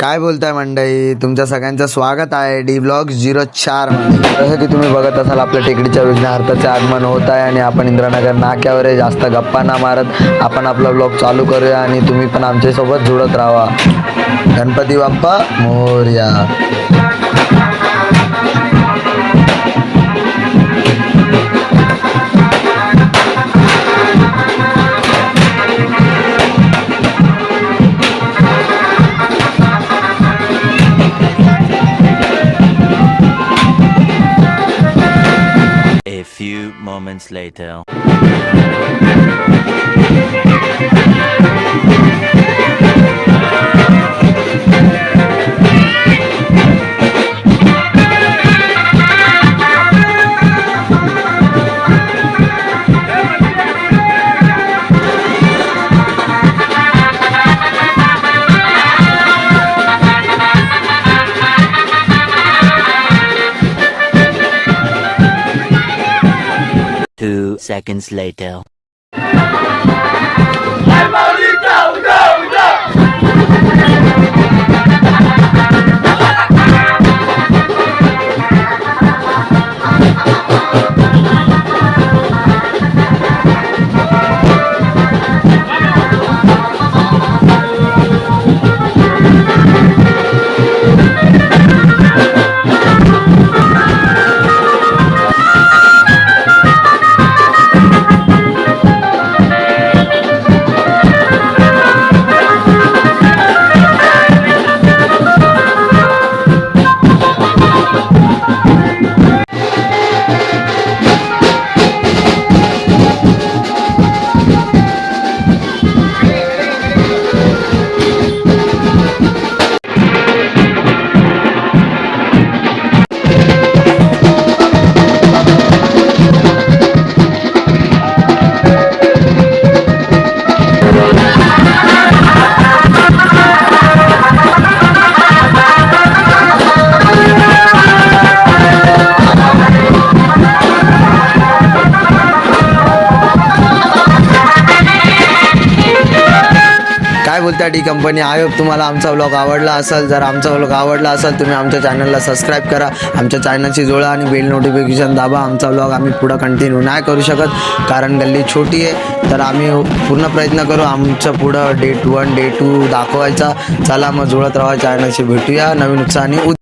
काय बोलताय मंडळी, तुमच्या सगळ्यांचं स्वागत आहे डी ब्लॉग 04 मध्ये। जसं की तुम्ही बघत असाल आपल्या टेकडीच्या विघ्नहर्त्याचे आगमन होत आहे आणि आपण इंद्रनगर नाक्यावर आहे। जास्त गप्पा ना मारत आपण आपला ब्लॉग चालू करूया आणि तुम्ही पण आमच्यासोबत जुळत राहा। Ganpati Bappa Morya. A few moments later. Two seconds later. काय बोलता डी कंपनी। आय होप तुम्हाला आमचा व्लॉग आवडला असेल। जर आमचा व्लॉग आवडला असेल तुम्ही आमच्या चॅनलला सबस्क्राईब करा, आमच्या चॅनलची जोडा आणि बेल नोटिफिकेशन दाबा। आमचा व्लॉग आम्ही पुढं कंटिन्यू नाही करू शकत कारण गल्ली छोटी आहे, तर आम्ही पूर्ण प्रयत्न करू आमचं पुढं डे 1 डे 2 दाखवायचा। चला मग जुळत राहा चॅनलशी, भेटूया नवीन उत्साहाने।